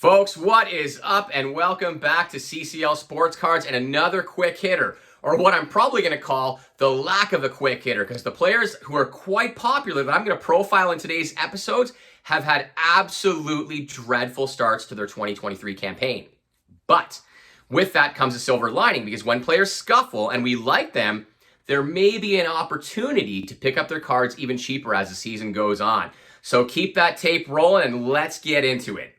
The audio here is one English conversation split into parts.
Folks, what is up and welcome back to CCL Sports Cards and another quick hitter, or what I'm probably going to call the lack of a quick hitter, because the players who are quite popular that I'm going to profile in today's episodes have had absolutely dreadful starts to their 2023 campaign. But with that comes a silver lining, because when players scuffle and we like them, there may be an opportunity to pick up their cards even cheaper as the season goes on. So keep that tape rolling and let's get into it.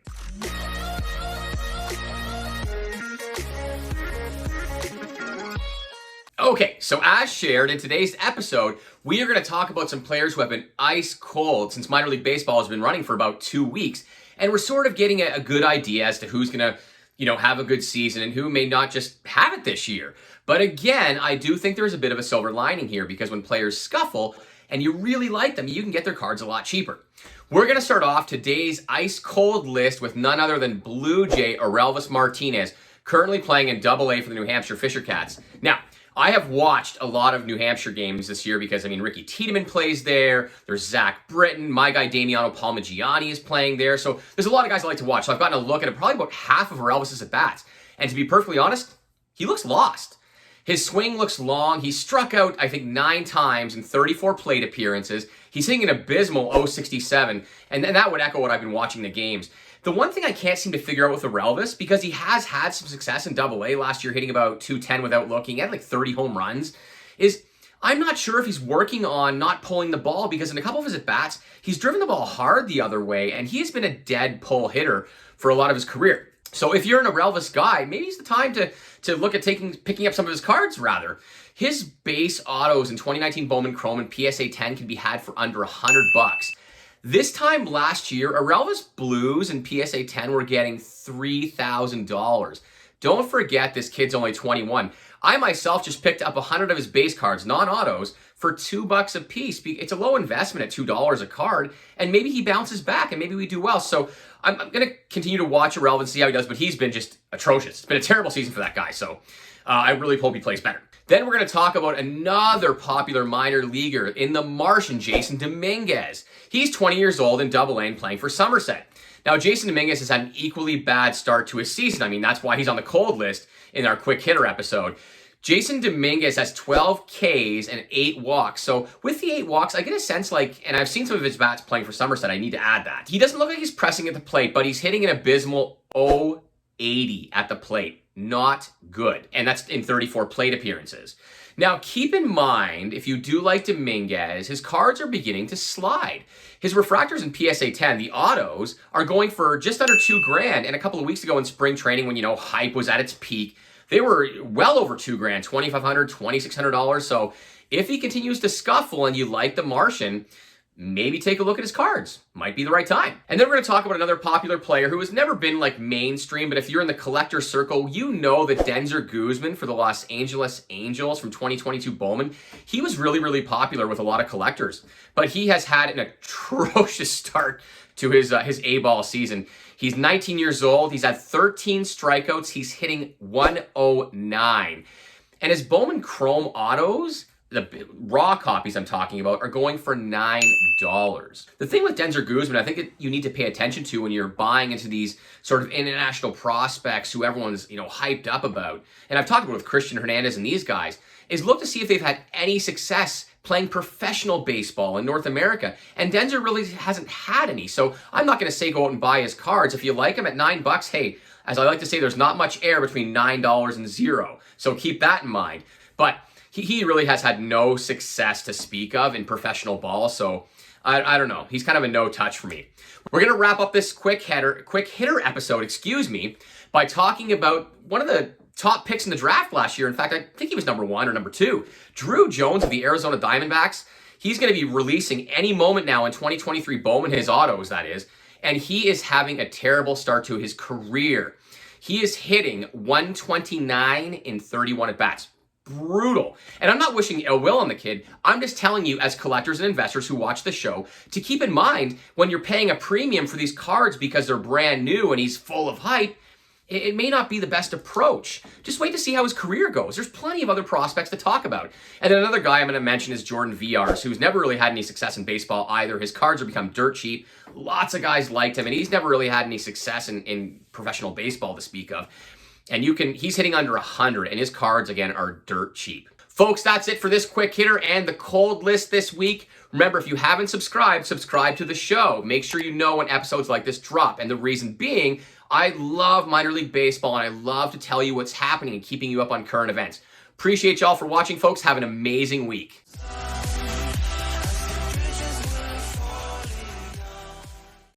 Okay, so as shared in today's episode, we are going to talk about some players who have been ice cold since minor league baseball has been running for about 2 weeks. And we're sort of getting a good idea as to who's going to, have a good season and who may not just have it this year. But again, I do think there's a bit of a silver lining here, because when players scuffle and you really like them, you can get their cards a lot cheaper. We're going to start off today's ice cold list with none other than Blue Jay Orelvis Martinez, currently playing in AA for the New Hampshire Fisher Cats. Now, I have watched a lot of New Hampshire games this year because, Ricky Tiedemann plays there. There's Zach Britton. My guy Damiano Palmigiani is playing there. So there's a lot of guys I like to watch. So I've gotten a look at probably about half of Orelvis' at-bats. And to be perfectly honest, he looks lost. His swing looks long. He struck out, I think, 9 times in 34 plate appearances. He's hitting an abysmal .067, and that would echo what I've been watching the games. The one thing I can't seem to figure out with Orelvis, because he has had some success in AA last year, hitting about .210 without looking, he had like 30 home runs, is I'm not sure if he's working on not pulling the ball, because in a couple of his at-bats, he's driven the ball hard the other way, and he's been a dead pull hitter for a lot of his career. So if you're an Orelvis guy, maybe it's the time to look at picking up some of his cards, rather. His base autos in 2019 Bowman Chrome and PSA 10 can be had for under $100. This time last year, Orelvis Blues and PSA 10 were getting $3,000. Don't forget, this kid's only 21. I myself just picked up 100 of his base cards, non-autos, for $2 a piece. It's a low investment at $2 a card, and maybe he bounces back, and maybe we do well. So I'm going to continue to watch Orelvis and see how he does, but he's been just atrocious. It's been a terrible season for that guy, so I really hope he plays better. Then we're going to talk about another popular minor leaguer in the Martian, Jasson Dominguez. He's 20 years old in AA and playing for Somerset. Now, Jasson Dominguez has had an equally bad start to his season. That's why he's on the cold list in our quick hitter episode. Jasson Dominguez has 12 Ks and 8 walks. So with the 8 walks, I get a sense and I've seen some of his bats playing for Somerset, I need to add that. He doesn't look like he's pressing at the plate, but he's hitting an abysmal .080 at the plate. Not good. And that's in 34 plate appearances. Now, keep in mind, if you do like Dominguez, his cards are beginning to slide. His refractors in PSA 10, the autos, are going for just under $2,000. And a couple of weeks ago in spring training, when, hype was at its peak, they were well over $2,000, $2,500, $2,600. So if he continues to scuffle and you like the Martian, maybe take a look at his cards. Might be the right time. And then we're going to talk about another popular player who has never been mainstream, but if you're in the collector circle, you know that Denzer Guzman for the Los Angeles Angels from 2022 Bowman, he was really, really popular with a lot of collectors. But he has had an atrocious start to his A-ball season. He's 19 years old. He's had 13 strikeouts. He's hitting 109. And his Bowman Chrome autos, the raw copies I'm talking about, are going for $9. The thing with Denzer Guzman, I think that you need to pay attention to when you're buying into these sort of international prospects who everyone's, hyped up about, and I've talked about with Christian Hernandez and these guys, is look to see if they've had any success playing professional baseball in North America. And Denzer really hasn't had any. So I'm not going to say go out and buy his cards. If you like him at $9, hey, as I like to say, there's not much air between $9 and $0. So keep that in mind. But he really has had no success to speak of in professional ball, so I don't know. He's kind of a no touch for me. We're going to wrap up this quick hitter episode, by talking about one of the top picks in the draft last year. In fact, I think he was number 1 or number 2. Drew Jones of the Arizona Diamondbacks. He's going to be releasing any moment now in 2023 Bowman, his autos, that is, and he is having a terrible start to his career. He is hitting 129 in 31 at-bats. Brutal. And I'm not wishing ill will on the kid. I'm just telling you, as collectors and investors who watch the show, to keep in mind when you're paying a premium for these cards because they're brand new and he's full of hype, it may not be the best approach. Just wait to see how his career goes. There's plenty of other prospects to talk about. And then another guy I'm going to mention is Jordan Vilars, who's never really had any success in baseball either. His cards have become dirt cheap. Lots of guys liked him, and he's never really had any success in professional baseball to speak of. And he's hitting under 100, and his cards, again, are dirt cheap. Folks, that's it for this quick hitter and the cold list this week. Remember, if you haven't subscribed, subscribe to the show. Make sure you know when episodes like this drop. And the reason being, I love minor league baseball, and I love to tell you what's happening and keeping you up on current events. Appreciate y'all for watching, folks. Have an amazing week.